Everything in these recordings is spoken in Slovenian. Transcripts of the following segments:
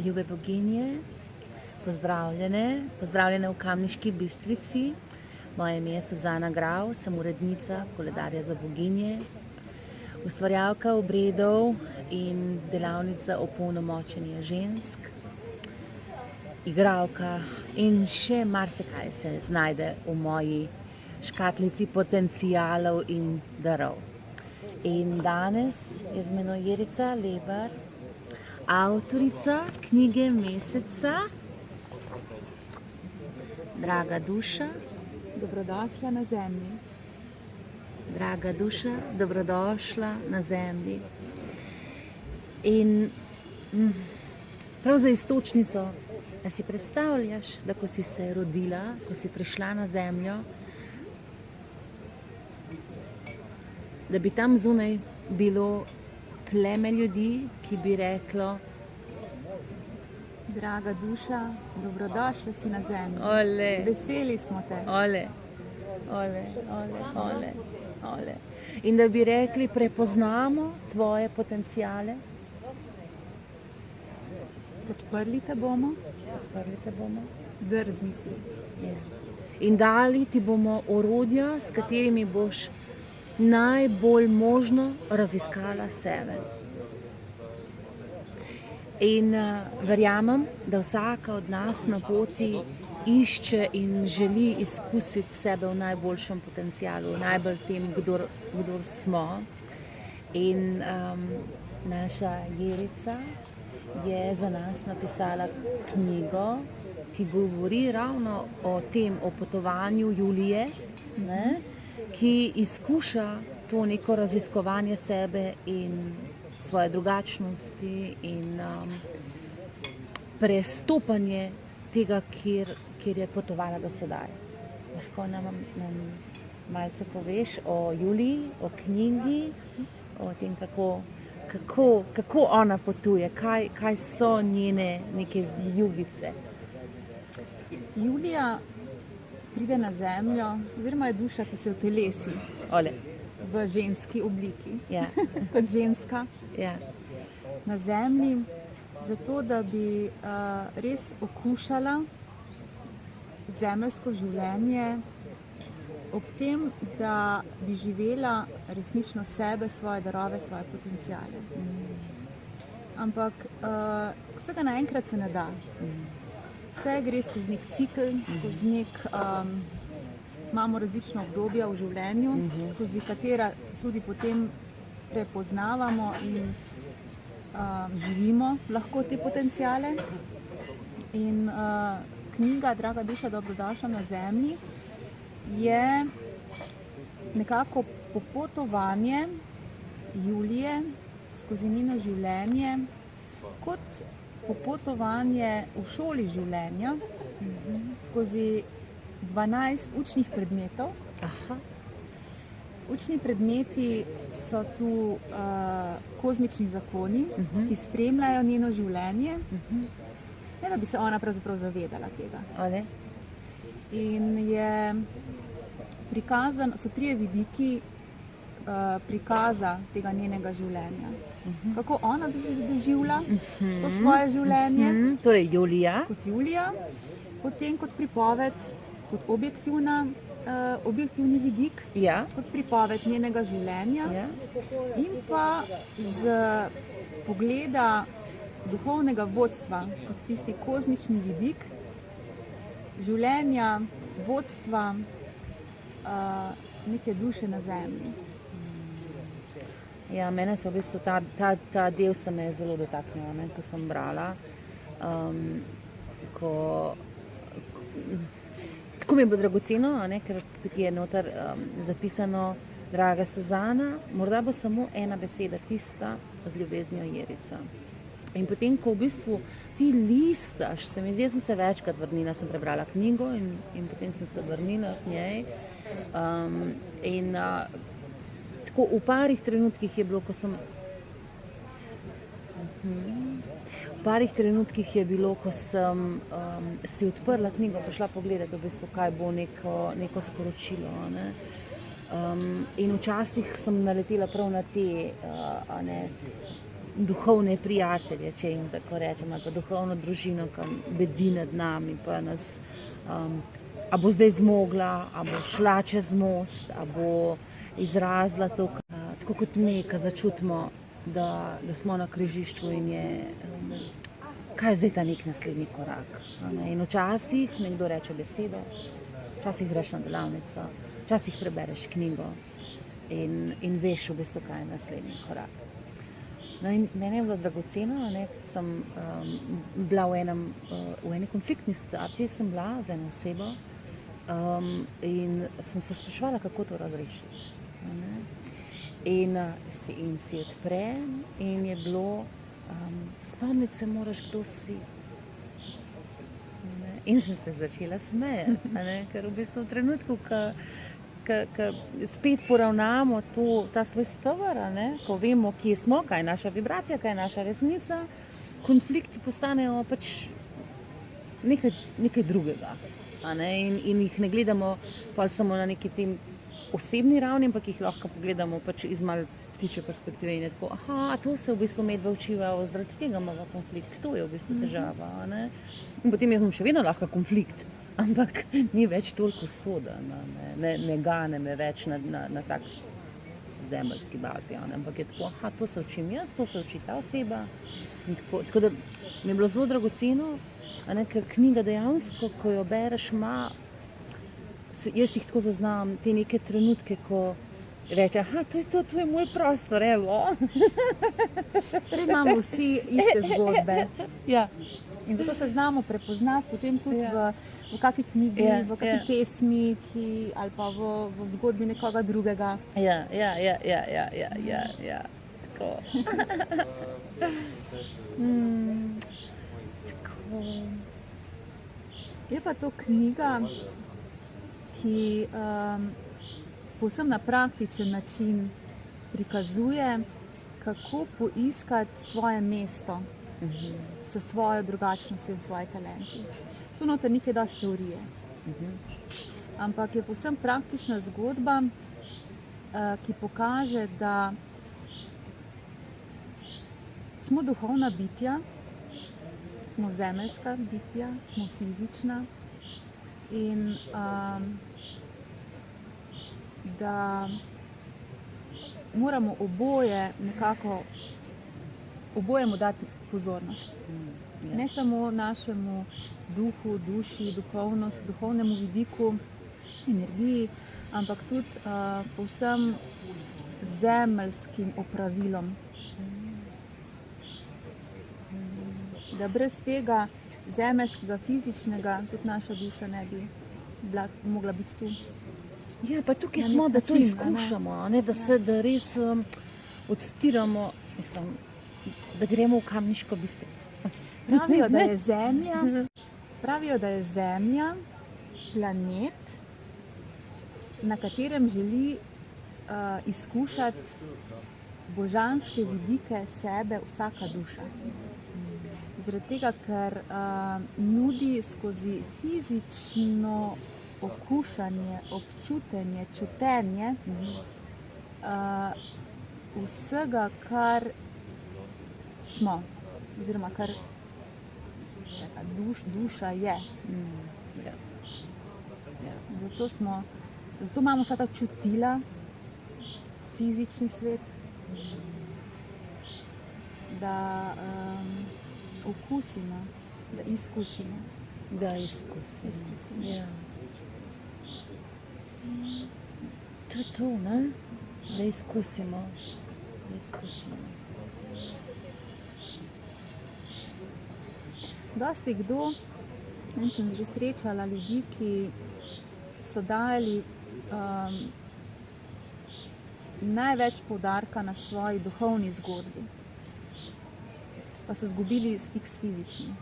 ljube boginje, pozdravljene v Kamniški Bistrici. Moje ime je Suzana Grav, sem urednica koledarja za boginje, ustvarjalka obredov in delavnic za opolnomočenje žensk, igralka in še marsikaj se znajde v moji škatlici potencialov in darov. In danes je z menoj Jerica Lebar, avtorica knjige meseca. Draga duša, Dobrodošla na zemlji. Draga duša, dobrodošla na zemlji. In prav za iztočnico, da si predstavljaš, da ko si se rodila, ko si prišla na zemljo, da bi tam zunaj bilo pleme ljudi, ki bi reklo: Draga duša, dobrodošla si na zemlji. Ole, Veseli smo te. ole, ole, ole, ole, ole. In da bi rekli: prepoznamo tvoje potenciale, Podprli te bomo, podprli te bomo. drzni si. Ja. In dali ti bomo orodja, s katerimi boš najbolj možno raziskala sebe. In verjamem, da vsaka od nas na poti išče in želi izkusiti sebe v najboljšem potencialu, najbolj tem, kdor smo. In naša Jerica je za nas napisala knjigo, ki govori ravno o tem, o potovanju Julije, ne? Ki izkuša to neko raziskovanje sebe in svoje drugačnosti in prestopanje tega, kjer je potovala do sedaj. Lahko nam malce poveš o Juliji, o knjigi, o tem, kako ona potuje, kaj so njene neke jugice. Julija pride na zemljo, oziroma je duša, ki se utelesi Ole, v ženski obliki, ja, kot ženska ja, na zemlji, zato da bi res okušala zemeljsko življenje, ob tem, da bi živela resnično sebe, svoje darove, svoje potenciale. Ampak vsega naenkrat se ne da. Vse gre skozi nek cikel, skozi nek, imamo različna obdobja v življenju, skozi katera tudi potem prepoznavamo in živimo lahko te potenciale. In knjiga Draga duša, dobrodošla na zemlji je nekako popotovanje Julije skozi njeno življenje kot popotovanje v šoli življenja skozi 12 učnih predmetov. aha, Učni predmeti so tu kozmični zakoni, ki spremljajo njeno življenje, ne da bi se ona pravzaprav zavedala tega. ole, In je prikazan, so 3 vidiki prikaza tega njenega življenja. Kako ona doživlja to svoje življenje, torej Julija, kot Julija, potem kot pripoved, kot objektivni vidik, ja, kot pripoved njenega življenja, ja, in pa z pogleda duhovnega vodstva, kot tisti kozmični vidik življenja, vodstva neke duše na zemlji. ja, mene se v bistvu ta del se me je zelo dotaknila, ne, ko sem brala, tako mi je bilo dragoceno, a ne, ker tukaj je noter zapisano: Draga Suzana, morda bo samo ena beseda, tista z ljubeznijo Jerica. In potem, ko v bistvu ti listaš, se mi zdi, jaz sem se večkrat vrnila, sem prebrala knjigo in potem sem se vrnila k njej. In tako v parih trenutkih je bilo, ko sem si odprla knjigo, prišla pogledati, v bistvu, kaj bo neko sporočilo, ne. In včasih sem naletela prav na te duhovne prijatelje, če jim tako rečem, ali pa duhovno družino, ki bedi nad nami, pa nas, a bo zdaj zmogla, a bo šla čez most, a bo izrazila to, tako kot mi, ki začutimo, da smo na križišču in je, kaj je zdaj ta nek naslednji korak. In včasih nekdo reče besedo, včasih greš na delavnico, včasih prebereš knjigo in veš v bistvu, kaj je naslednji korak. No in meni je bilo dragoceno, sem bila v eni konfliktni situaciji, sem bila z eno osebo in sem se spraševala, kako to razrešiti. In si odprem in je bilo, spomniti se moraš, kdo si. In sem se začela smejati, ker v bistvu v trenutku, ko spet poravnamo ta svoj steber, ko vemo, kje smo, kaj je naša vibracija, kaj je naša resnica, konflikti postanejo pač nekaj drugega. In jih ne gledamo pa samo na neki tem osebni ravni, ampak jih lahko pogledamo pač iz malo ptiče perspektive in je tako, to se v bistvu medve učiva, zaradi tega imamo konflikt, to je v bistvu težava. In potem jaz imam še vedno lahko konflikt, ampak ni več toliko soden, ne gane me več na tak zemeljski bazi, ampak je tako, to se učim jaz, to se uči ta oseba. In tako da mi je bilo zelo dragoceno, ker knjiga dejansko, ko jo bereš, jaz jih tako zaznam, te neke trenutke, ko reče, to je moj prostor, evo. Saj imamo vsi iste zgodbe. Ja. In zato se znamo prepoznati potem tudi v kakšni knjigi, v kakšni pesmi, ali pa v zgodbi nekoga drugega. Ja. Tako. Tako. Je pa to knjiga, ki povsem na praktičen način prikazuje, kako poiskati svoje mesto s svojo drugačnostjo in svoje talenti. Tu noter nekaj dosti teorije. Ampak je povsem praktična zgodba, ki pokaže, da smo duhovna bitja, smo zemeljska bitja, smo fizična in da moramo obojemu dati pozornost. Ne samo našemu duhu, duši, duhovnemu vidiku, energiji, ampak tudi povsem zemeljskim opravilom. Da brez tega zemeljskega, fizičnega, tudi naša duša ne bi mogla biti tu. Ja, pa tukaj smo, da to izkušamo, da res odstiramo, da gremo v Kamniško Bistrico. Pravijo, da je Zemlja planet, na katerem želi izkušati božanske vidike sebe vsaka duša. Zaradi tega, ker nudi skozi fizično okušanje, občutenje, čutenje vsega, kar smo, oziroma kar duša je. Zato imamo vsa ta čutila, fizični svet, da okusimo, da izkusimo. Ja. To je to, ne? Da izkusimo. Dosti kdo, sem že srečala ljudi, ki so dali največ poudarka na svoji duhovni zgodbi, pa so izgubili stik s fizičnim.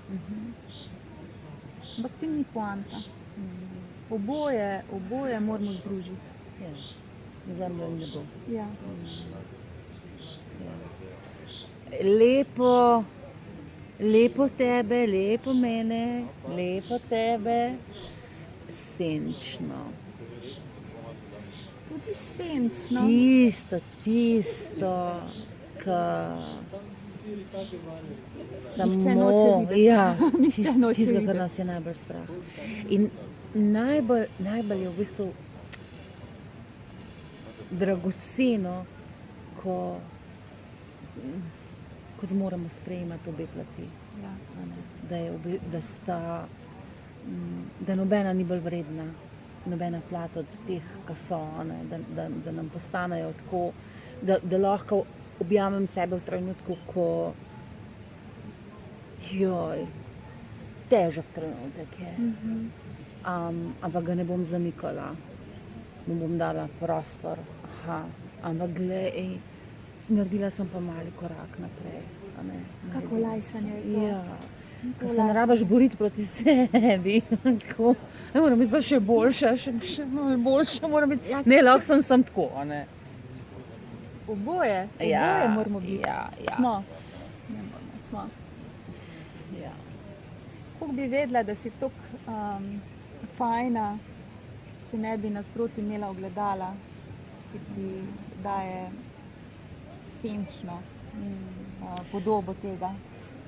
Ampak tem ni poanta. Oboje moramo združiti. Zemljo in nebo. Ja. Lepo tebe, lepo mene, lepo tebe, senčno. Tudi senčno. Tisto, Nihče noče videti. ja, Nihče noče tistega, kar videti. nas je najbolj strah. In najbolj je v bistvu dragoceno, ko zmoremo sprejemati obe plati. Ja. A ne, da nobena ni bolj vredna, nobena plat od teh, ki so, a ne, da nam postanejo tako, da lahko objamem sebe v trenutku, ko težek trenutek je. Ampak ga ne bom zanikala, mu bom dala prostor. Ampak glej, naredila sem pa mali korak naprej. A ne, Kako olajšanje je to. Ja, ko se ne rabiš boriti proti sebi. Tako, ne moram biti pa še boljša, še malo boljša moram biti. Ne, lahko sem tako, a ne. Oboje moramo biti. Ja. Smo. Ne moramo, smo. Ja. Kako bi vedela, da si tako fajna, če ne bi nasproti imela ogledala, ki ti daje senčno podobo tega.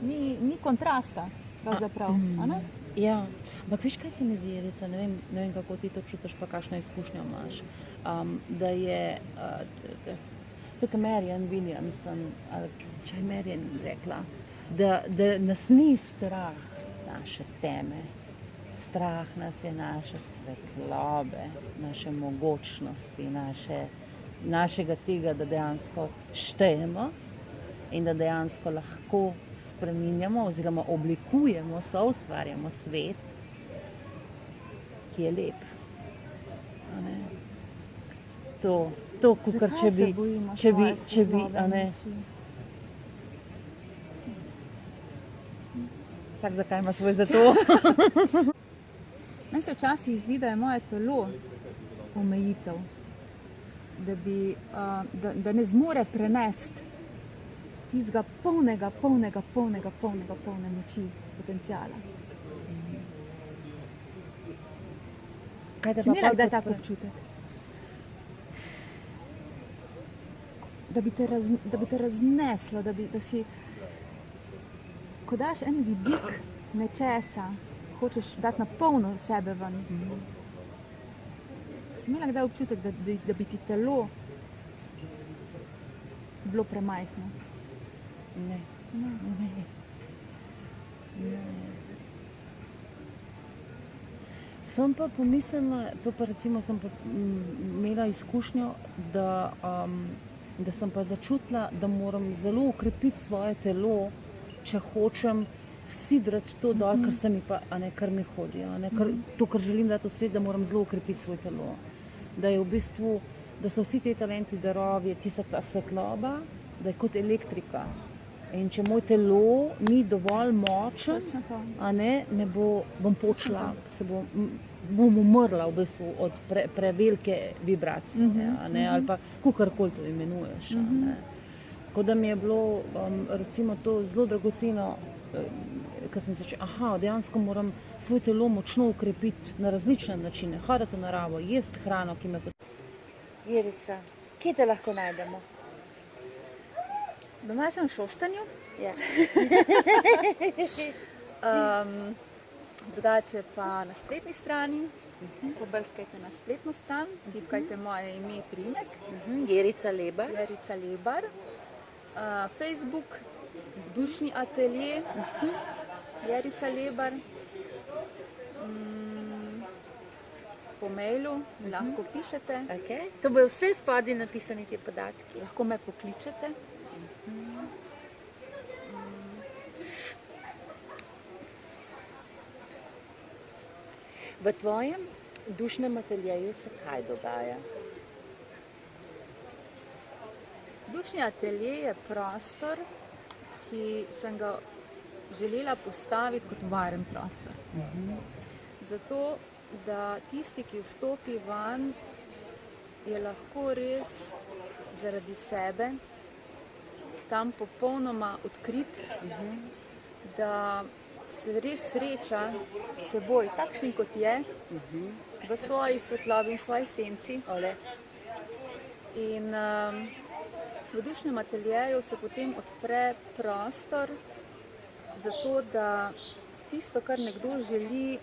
Ni kontrasta, pravzaprav. A ne? Ja, ampak veš, kaj se mi zdi, Rica, ne vem, kako ti to čutiš, pa kakšno izkušnjo imaš, da je, tukaj Marianne Williamson, ali če je Marianne rekla, da nas ni strah naše teme, strah nas je naše svetlobe, naše mogočnosti, našega tega, da dejansko štejemo in da dejansko lahko spreminjamo oziroma oblikujemo, soustvarjamo svet, ki je lep. A ne? To, kakor Zakaj se bojimo svoje svetlobe a ne, moči? vsak zakaj ima svoj za to. Meni se včasih zdi, da je moje telo omejitev, da ne zmore prenesti tistega polne moči, potencijala. Kaj te Si pa imela pol kdaj kot tak občutek? Da bi te razneslo, da si, ko daš en vidik nečesa, hočeš dati na polno sebe ven. Si imela kdaj občutek, da bi ti telo bilo premajhno? Ne. Sem pa pomislila, to pa recimo sem pa imela izkušnjo, da sem pa začutila, da moram zelo ukrepiti svoje telo, če hočem sidrati to dol, kar se mi pa, a ne, kar mi hodi, a ne, to, kar želim dati v svet, da moram zelo ukrepiti svoje telo. Da je v bistvu, da so vsi ti talenti, darovi, tista ta svetloba, da je kot elektrika. In če moj telo ni dovolj močen, a ne, bom počela, bom umrla v bistvu od prevelike vibracije, a ne, ali pa kakorkoli to imenuješ. A ne. Tako da mi je bilo recimo to zelo dragoceno, ko sem začela, dejansko moram svoje telo močno ukrepiti na različne načine, hoditi v naravo, jesti hrano, ki me Jerica, kje te lahko najdemo? Doma sem v Šoštanju. Ja. Drugače pa na spletni strani, pobrskajte na spletno stran, tipkajte moje ime, priimek, Jerica Lebar. Jerica Lebar. Facebook, Dušni atelje, Jerica Lebar. Po mailu lahko pišete, Okay. To bo vse spodaj napisani ti podatki. lahko me pokličete. V tvojem dušnem ateljeju se kaj dogaja? Dušni atelje je prostor, ki sem ga želela postaviti kot varen prostor. Zato, da tisti, ki vstopi van, je lahko res zaradi sebe tam popolnoma odkrit, da se res sreča s seboj, takšen kot je, v svoji svetlobi in svoji senci. Ole. In V dušnem ateljeju se potem odpre prostor za to, da tisto, kar nekdo želi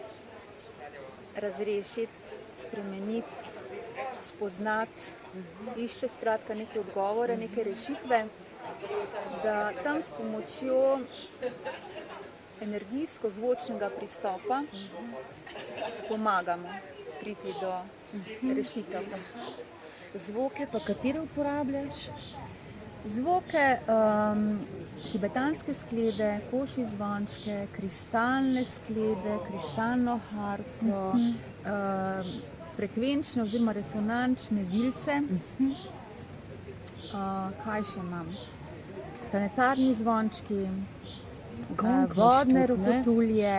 razrešiti, spremeniti, spoznati, išče skratka neke odgovore, neke rešitve, da tam s pomočjo energijsko-zvočnega pristopa pomagamo priti do rešitev. Zvoke pa katere uporabljaš? Zvoke, tibetanske sklede, koši zvončke, kristalne sklede, kristalno harpo, frekvenčne oziroma resonančne vilce. Kaj še imam? Planetarni zvončki, Gong vodne imaš tudi, ne? ropotulje,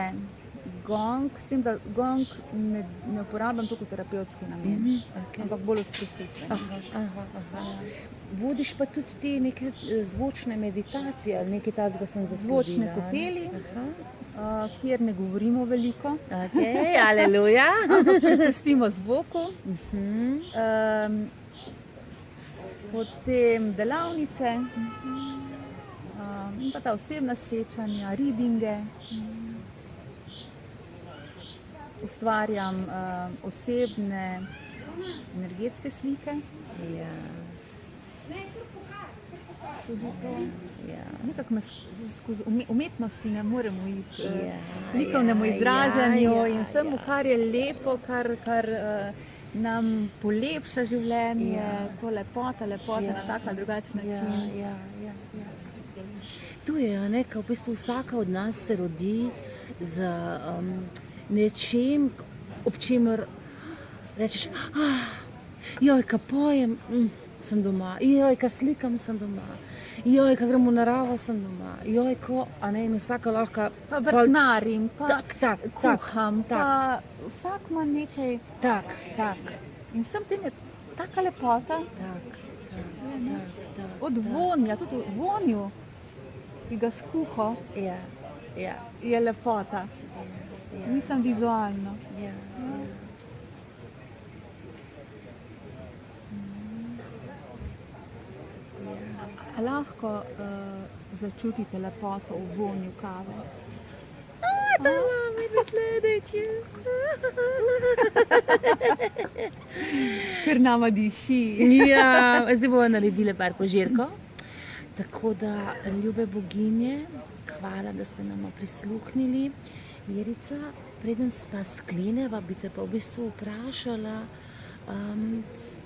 gong, s tem, da gong ne uporabljam tako terapevtski namen, okej. ampak bolj v sprostitveni. Aha. Vodiš pa tudi te neke zvočne meditacije ali nekaj takega sem zasledila. Zvočne ne? kopeli. Aha. Kjer ne govorimo veliko, Okej, aleluja. prepustimo zvoku. Potem delavnice, in pa ta osebna srečanja, readinge. Ustvarjam osebne energetske slike. Ja, Tudi to. ja. Nekako me skozi umetnosti ne moremo iti, Ja, likovnemu ja, izražanju ja, in vsemu, kar je lepo, kar nam polepša življenje, Ja. to lepota Ja. na tak ali drugačen način. Ja. Tu je nekaj, v bistvu vsaka od nas se rodi z nečem, ob čemer rečeš, joj, ka pojem, sem doma, joj, ka slikam, sem doma, joj, ka gremo v naravo, sem doma, joj, ko, a ne, in vsaka lahko Pa vrtnarim, pa tak, kuham, pa vsak ima nekaj. tak. In vsem tem je taka lepota, od vonja, tudi v vonju, ki ga skuha, Ja. je lepota. Nisem vizualno. Ja. A lahko začutite lepoto v vonju kave? Ker nama diši. Ja, zdaj bomo naredili par požirkov. Tako da, ljube boginje, hvala, da ste nama prisluhnili. Jerica, preden pa skleneva, bi te pa v bistvu vprašala,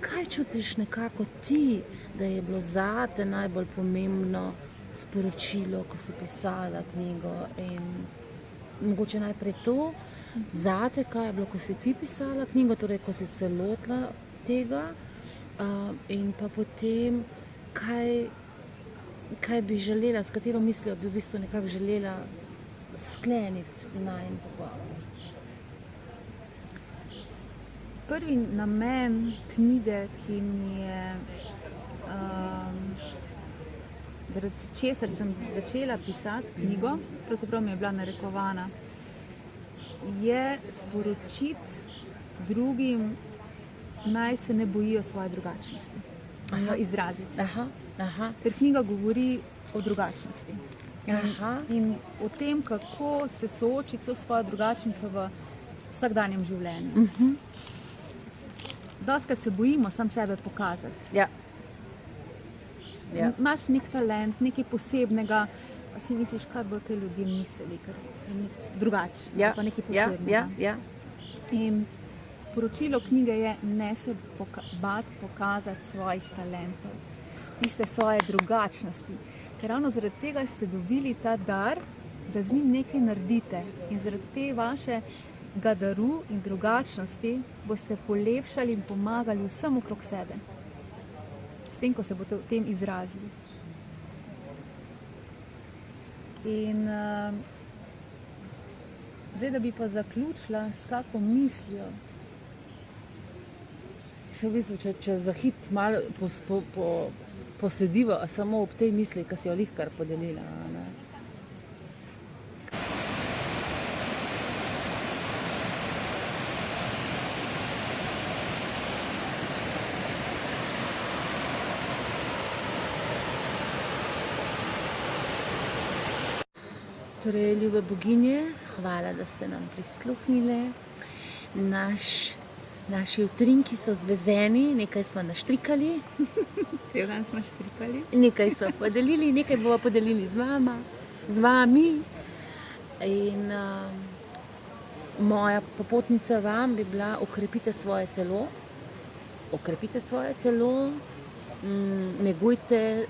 kaj čutiš nekako ti, da je bilo zate najbolj pomembno sporočilo, ko si pisala knjigo, in mogoče najprej to, zate, kaj je bilo, ko si ti pisala knjigo, torej ko si se lotila tega, in pa potem, kaj bi želela, s katero mislijo bi v bistvu nekako želela skleniti najin pogovor. Prvi namen knjige, ki mi je, zaradi česar sem začela pisati knjigo, pravzaprav mi je bila narekovana, je sporočiti drugim, naj se ne bojijo svoje drugačnosti in jo izraziti. Aha. Ker knjiga govori o drugačnosti. Aha. In o tem, kako se soočiti s svojo drugačnostjo v vsakdanjem življenju. Dostikrat se bojimo sam sebe pokazati. Ja. Imaš nek talent, nekaj posebnega, pa si misliš, kaj bodo te ljudje mislili, ker je drugače, pa nekaj posebnega. Ja. In sporočilo knjige je, ne se bati pokazati svojih talentov, tiste svoje drugačnosti. Ker ravno zaradi tega ste dobili ta dar, da z njim nekaj naredite. In zaradi te vašega daru in drugačnosti boste polepšali in pomagali vsem okrog sebe. S tem, ko se boste v tem izrazili. In zdaj, da bi pa zaključila s kako mislijo. Se v bistvu, če za hip malo posediva samo ob tej misli, ki si jo lihkar podelila. Ne? Torej, ljube boginje, hvala, da ste nam prisluhnili. Naši utrinki so zvezeni, nekaj smo naštrikali, Cel dan smo štrikali. nekaj smo podelili, nekaj bomo podelili z vami. In moja popotnica vam bi bila: okrepite svoje telo, negujte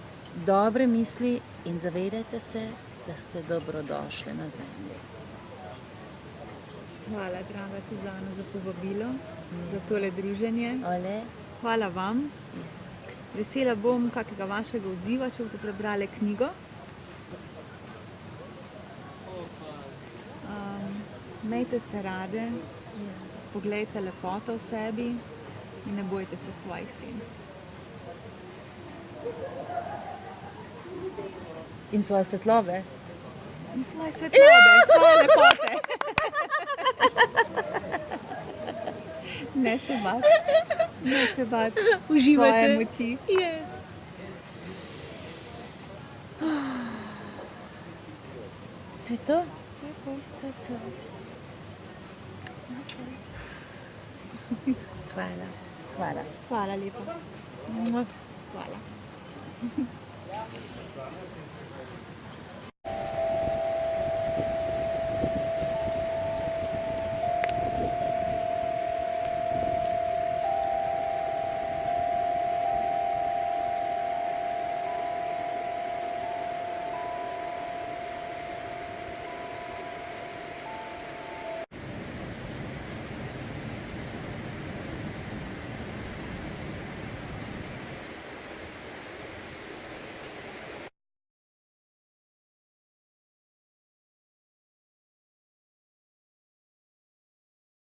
dobre misli in zavedajte se, da ste dobrodošli na zemlji. Hvala, draga Suzana, za povabilo, za tole druženje. Ole, Hvala vam. Vesela bom kakega vašega odziva, če boste prebrali knjigo. Imejte se rade, poglejte lepoto v sebi in ne bojte se svojih senc. in svoje svetlobe. In svoje svetlobe, svoje lepote. Ne se bati Uživajte. svoje moči. Yes. To je to? To je to. Hvala. Hvala lepa. Mua. Hvala.